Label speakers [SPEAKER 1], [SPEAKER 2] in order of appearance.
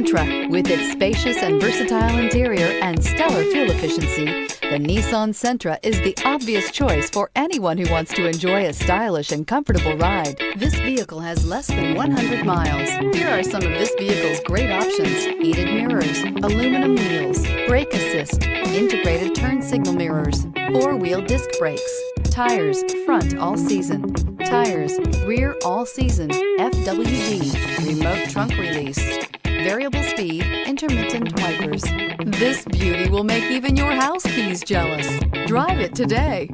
[SPEAKER 1] Sentra. With its spacious and versatile interior and stellar fuel efficiency, the Nissan Sentra is the obvious choice for anyone who wants to enjoy a stylish and comfortable ride. This vehicle has less than 100 miles. Here are some of this vehicle's great options: heated mirrors, aluminum wheels, brake assist, integrated turn signal mirrors, four-wheel disc brakes, tires front all season, tires rear all season, FWD, remote trunk release, variable speed, intermittent wipers. This beauty will make even your house keys jealous. Drive it today.